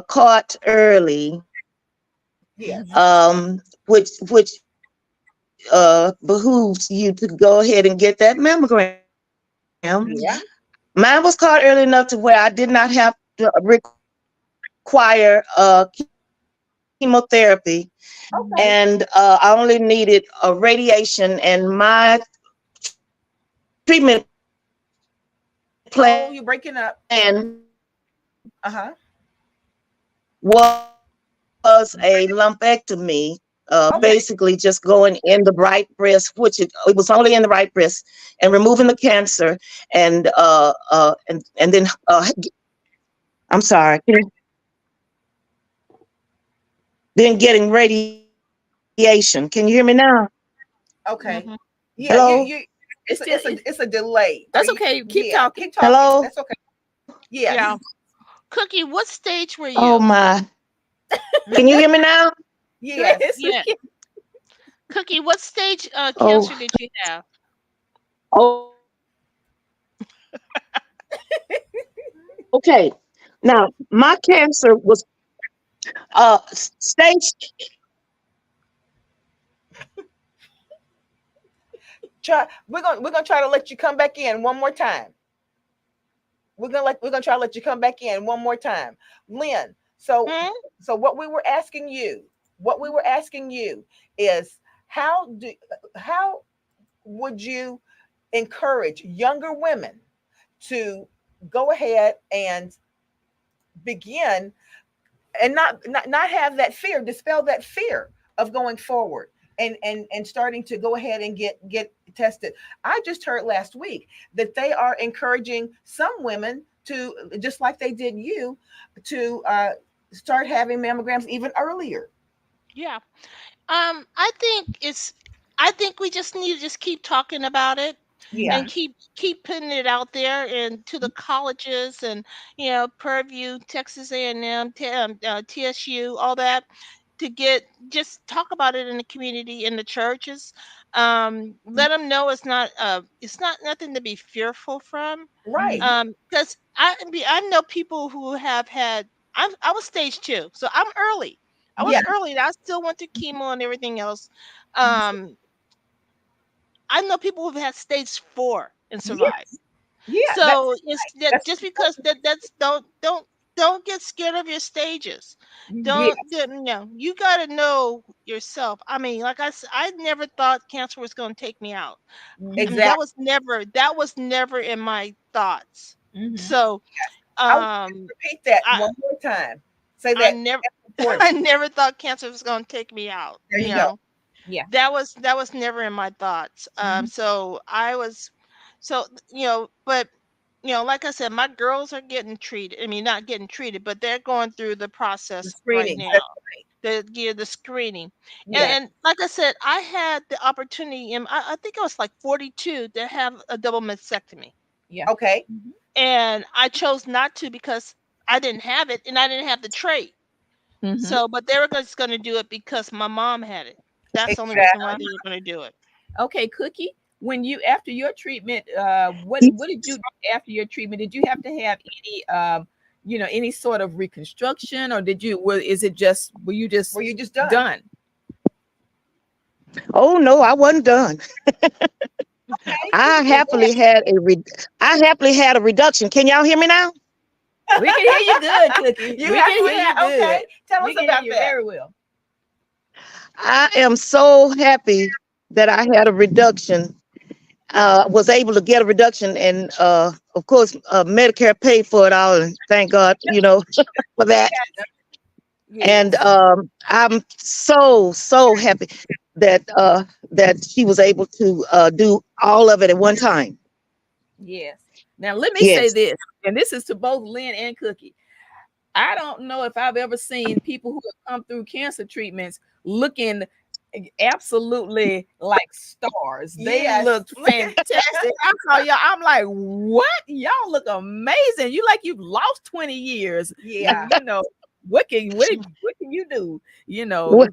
caught early, Yes. Mhm. which behooves you to go ahead and get that mammogram. Yeah. Mhm. Mine was caught early enough to where I did not have to require chemotherapy, Okay. Mhm. and I only needed a radiation. And my treatment Oh, you're plan breaking up. Uh-huh. was a lumpectomy, Okay. Mhm. basically just going in the right breast, which it was only in the right breast, and removing the cancer, and then I'm sorry, then getting radiation. Can you hear me now? Okay. Mhm. Yeah, Hello, it's It's a, still it's a it's a delay. Are that's you okay. Keep yeah, talking. keep talking. hello. That's okay. Yeah. Yes. Cookie, what stage were Oh you? my, can you Mhm. hear me now? Yes. Yes, we Yeah. can. Cookie, what stage Oh, cancer did you have? oh, okay. Now my cancer was stage. We're gonna try to let you come back in one more time. We're gonna try to let you come back in one more time. Lynn, so Hmm? so what we were asking you is how would you encourage younger women to go ahead and begin and not have that fear, dispel that fear of going forward and starting to go ahead and get tested. I just heard last week that they are encouraging some women to, just like they did you, to start having mammograms even earlier. Yeah. I think I think we just need to just keep talking about it Yeah. and Mhm. keep putting it out there and to the colleges and Purdue, Texas A&M, TSU, all that to get just talk about it in the community in the churches. Let them know it's not nothing to be fearful from. Right. Mhm. Because I know people who have had I was stage 2, so I'm early. I was Yeah. early. And I still went through chemo and everything else. Mhm. Um, I know people who've had stage 4 and survived. Yes. Yeah. That's So it's that that's just because that's don't get scared of your stages. Mhm. yeah. You got to know yourself. I mean, like I never thought cancer was going to take me out. I Mhm. mean, Exactly. that was never in my thoughts. Mhm. So, I want you to um, repeat that I one more time. Say I that. never That's important. I never thought cancer was going to take me out. There you go. Yeah. That was never in my thoughts. Mhm. So I was, so but like I said, my girls are getting treated. I mean, not getting treated, but they're going through the The process right screenings. now. That's The screening, yeah. and like I said, I had the opportunity, and I think I was like 42 to have a double mastectomy, Yeah. Okay. Mhm. and I chose not to because I didn't have it and I didn't have the trait. Mhm. So, but they were just going to do it because my mom had it. That's the only reason why Exactly. they were going to do it. Okay, Cookie. when you after your treatment, what did you do after your treatment? Did you have to have any any sort of reconstruction, or were you just Were you just done? done? Oh no, I wasn't done. Okay. I happily had a reduction. Can y'all hear me now? We can hear you good, Cookie. You We have can to hear you have- good. okay. Tell We us can about hear you that. very well. I am so happy that I had a reduction. Was able to get a reduction, and of course, Medicare paid for it all, and thank God, for that. And I'm so happy that that she was able to do all of it at one time. Yes. Now let me say Yes. this, and this is to both Lynn and Cookie. I don't know if I've ever seen people who have come through cancer treatments looking absolutely like stars. They Yes. look fantastic. I saw y'all. I'm like, what? Y'all look amazing. You like you've lost 20 years. Yeah. What can you do? What-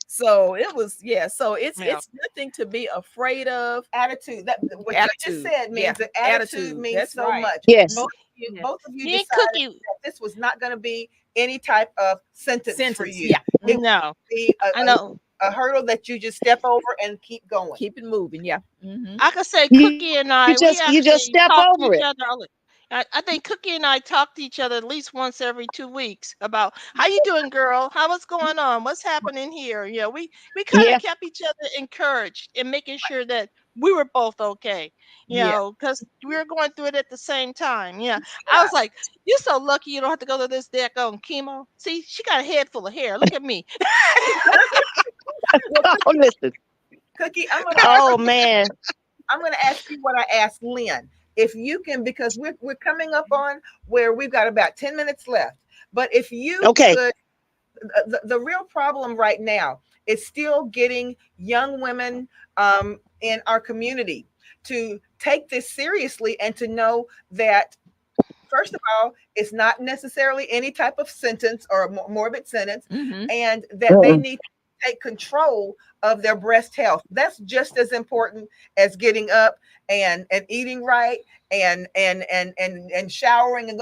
So it was, yeah. So it's Yeah. it's nothing to be afraid of. Attitude. That what you just Attitude. said means Yeah. that attitude Attitude. means That's so right. much. Yes. Yeah. Both of you Me and decided Cookie, that this was not going to be any type of sentence for Sentence. you. Yeah. It no, be I know. a hurdle that you just step over and keep going. Keep it moving. Yeah. Mm-hmm. I could say You Cookie and I, we you just actually step talk to over each it. other. I think Cookie and I talk to each other at least once every 2 weeks about how you doing, girl? What's going on? What's happening here? Yeah, we kind Yeah. of kept each other encouraged and making sure that we were both okay. Yeah. Because we were going through it at the same time. Yeah, I Yeah. was like, "You're so lucky you don't have to go to this daggone chemo." See, she got a head full of hair. Look at me. Oh, listen. Cookie, Oh man. I'm gonna ask you what I asked Lynn. If you can, because we're coming up on where we've got about 10 minutes left. But if you Okay. could, the real problem right now is still getting young women in our community to take this seriously and to know that, first of all, it's not necessarily any type of sentence or morbid sentence, Mm-hmm. and that they Mm-mm. need to take control of their breast health. That's just as important as getting up and eating right and showering, and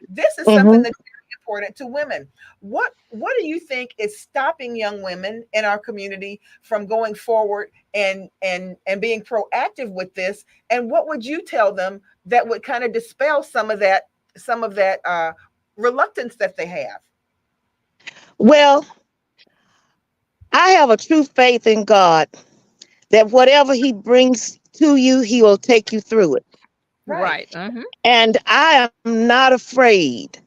this is something Mhm. that's very important to women. What do you think is stopping young women in our community from going forward and being proactive with this? And what would you tell them that would kind of dispel some of that reluctance that they have? Well, I have a true faith in God that whatever He brings to you, He will take you through it. Right. Mm-hmm. And I am not afraid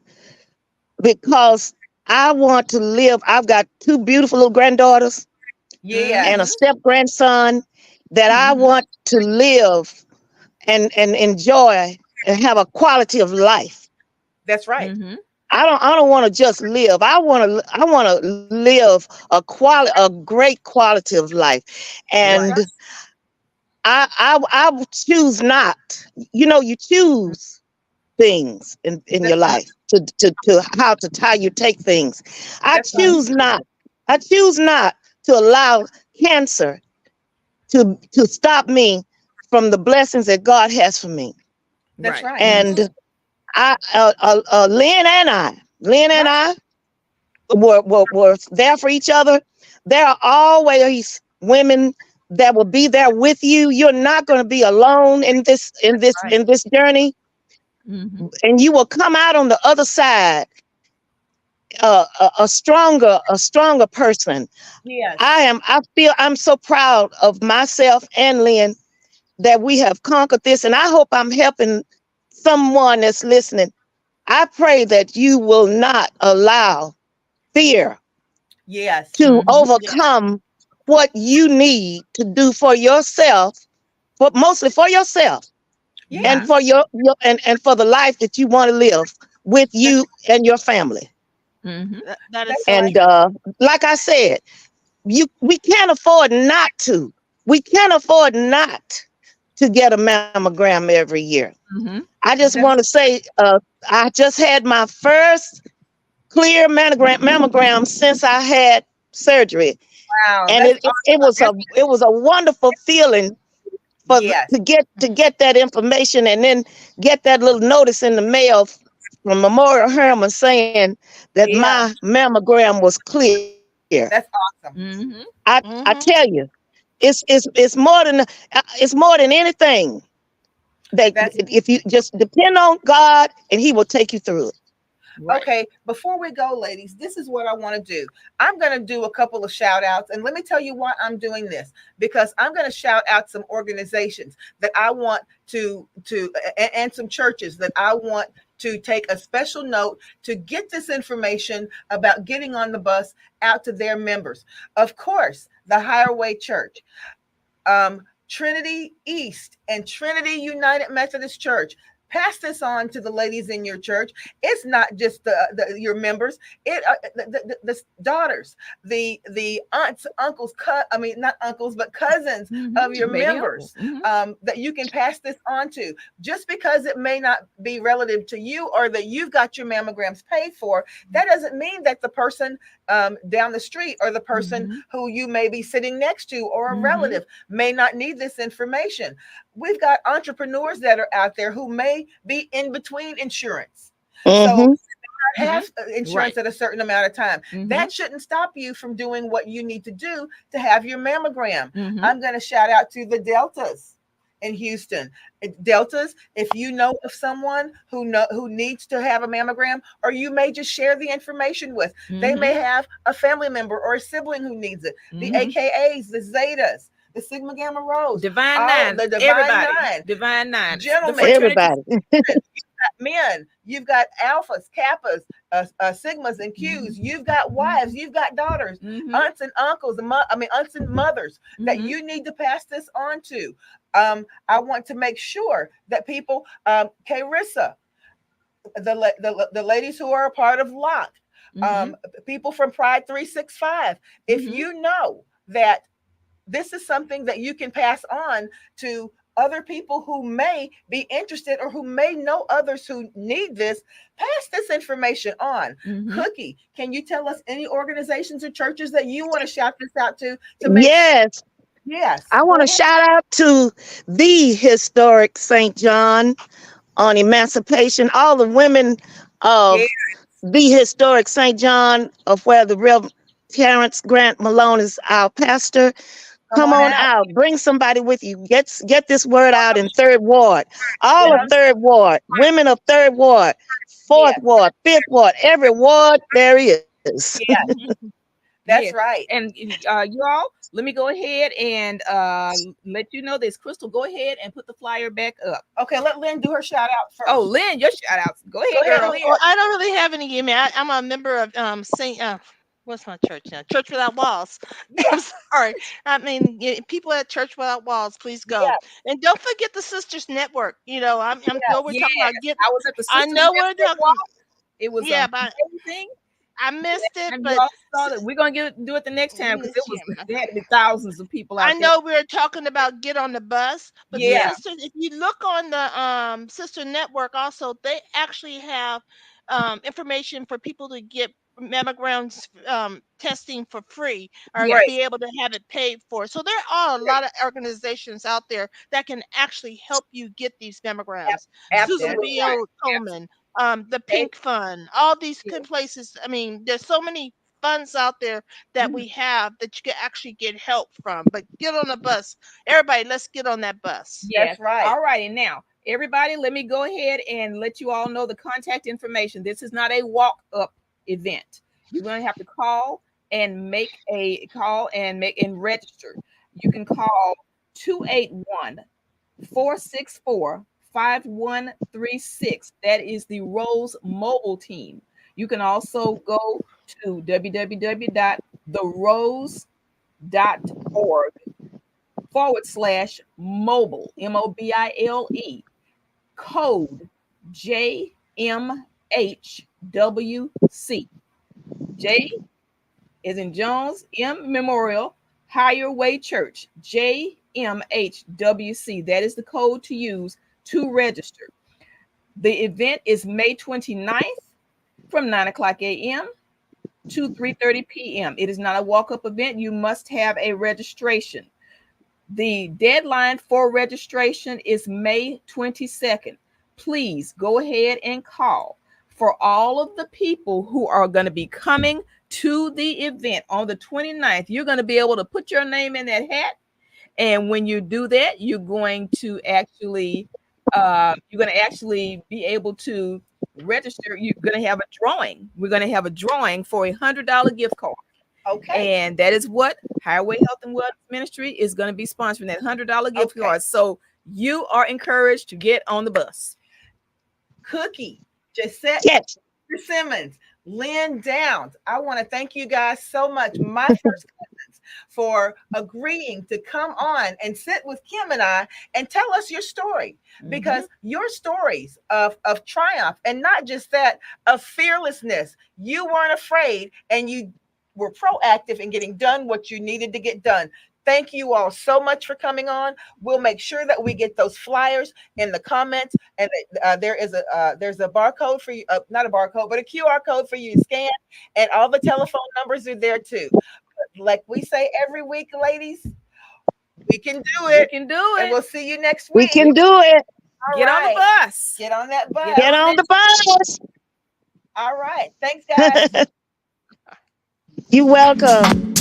because I want to live. I've got two beautiful little granddaughters Yeah. and a step grandson that I Mhm. want to live and enjoy and have a quality of life. That's right. Mm-hmm. I don't want to just live. I want to live a great quality of life. And Right. I choose not. You choose things in your That's right. life to how you take things. I That's right. choose not. I choose not to allow cancer to stop me from the blessings that God has for me. That's Right. right. And Lynn and I were there for each other. There are always women that will be there with you. You're not going to be alone in this journey, Mm-hmm. and you will come out on the other side a stronger person. Yes. I'm so proud of myself and Lynn that we have conquered this, and I hope I'm helping someone that's listening. I pray that you will not allow fear Yes. to Mhm. overcome what you need to do for yourself, but mostly for yourself Yeah. and for your and for the life that you want to live with you and your family. Mm-hmm. That is That's so And true. like I said, we can't afford not to. We can't afford not to get a mammogram every year. Mm-hmm. I just That's want to say, I just had my first clear mammogram since I had surgery, wow. and That's it was a wonderful feeling for Yes. to get that information, and then get that little notice in the mail from Memorial Hermann saying that Yeah. my mammogram was clear. That's awesome. Mm-hmm. I tell you, it's more than anything that That's if you just depend on God and He will take you through it. Right. Okay, before we go, ladies, this is what I want to do. I'm going to do a couple of shout outs, and let me tell you why I'm doing this, because I'm going to shout out some organizations that I want and some churches that I want to take a special note to get this information about getting on the bus out to their members. Of course, the Higher Way Church, Trinity East, and Trinity United Methodist Church. Pass this on to the ladies in your church. It's not just your members. The daughters, the aunts, uncles, not uncles, but cousins of your Maybe members, uncles. that you can pass this on to. Just because it may not be relative to you, or that you've got your mammograms paid for, that doesn't mean that the person down the street, or the person who you may be sitting next to, or a relative, may not need this information. We've got entrepreneurs that are out there who may be in between insurance. So have insurance at a certain amount of time. That shouldn't stop you from doing what you need to do to have your mammogram. I'm going to shout out to the Deltas in Houston. Deltas, if you know of someone who needs to have a mammogram, or you may just share the information with, they may have a family member or a sibling who needs it. The AKAs, the Zetas, the Sigma Gamma Rhos, Divine Nine, the everybody. Nine, Divine Nine, gentlemen, everybody. Men, you've got alphas, kappas, sigmas, and Qs. You've got wives, you've got daughters, aunts and uncles, aunts and mothers that you need to pass this on to. I want to make sure that people, Carissa, the ladies who are a part of LOCK, people from Pride 365, if you know that this is something that you can pass on to other people who may be interested, or who may know others who need this, pass this information on. Cookie, can you tell us any organizations or churches that you want to shout this out to make Yes. Yes. I want to shout out to the historic St. John on Emancipation, all the women of the historic St. John, of where the Rev. Terrence Grant Malone is our pastor. Come on out. Bring somebody with you. Get this word out in Third Ward. All of Third Ward. Women of Third Ward, Fourth Ward, Fifth Ward. Every ward there is. That's right. And you all, let me go ahead and let you know this. Crystal, go ahead and put the flyer back up. Okay, let Lynn do her shout out first. Oh, Lynn, your shout outs. Go ahead, girl. Well, I don't really have any. I'm a member of St. What's my church now? Church Without Walls. I'm sorry. I mean, people at Church Without Walls, please go. And don't forget the Sisters Network. You know, I'm talking about I was at the Sisters I know we're talking. It was amazing. I missed it, and but we're gonna do it the next time, because there had to be thousands of people out there. I know we were talking about get on the bus, but sisters, if you look on the Sister Network, also they actually have information for people to get mammograms testing for free, or be able to have it paid for. So there are a lot of organizations out there that can actually help you get these mammograms. Susan B. O. Tolman, the Pink Fund, all these good places. I mean, there's so many funds out there that we have that you can actually get help from. But get on the bus. Everybody, let's get on that bus. Yes, that's right. All right, and now everybody, let me go ahead and let you all know the contact information. This is not a walk-up event. You're going to have to call and register. You can call 281-464-5136. That is the Rose Mobile Team. You can also go to www.therose.org/mobile, MOBILE, code JMHWC. J is in Jones, M Memorial, Higher Way Church, JMHWC. That is the code to use to register. The event is May 29th from 9 o'clock a.m. to 3:30 p.m. It is not a walk-up event. You must have a registration. The deadline for registration is May 22nd. Please go ahead and call. For all of the people who are going to be coming to the event on the 29th, you're going to be able to put your name in that hat. And when you do that, you're going to actually be able to register. You're going to have a drawing. We're going to have a drawing for a $100 gift card. Okay. And that is what Highway Health and Wellness Ministry is going to be sponsoring, that $100 gift Okay. card. So you are encouraged to get on the bus. Cookie, Gisette Yes. Simmons, Lynn Downs, I want to thank you guys so much, my first cousins, for agreeing to come on and sit with Kim and I and tell us your story, because your stories of triumph, and not just that, of fearlessness. You weren't afraid, and you were proactive in getting done what you needed to get done. Thank you all so much for coming on. We'll make sure that we get those flyers in the comments, and there's a barcode for you, not a barcode, but a QR code for you to scan, and all the telephone numbers are there too. Like we say every week, ladies, we can do We it, can do and it. we'll see you next We week. can do it. All Get on the right. bus. Get on that bus. Get on the bus. All right. Thanks, guys. You're welcome.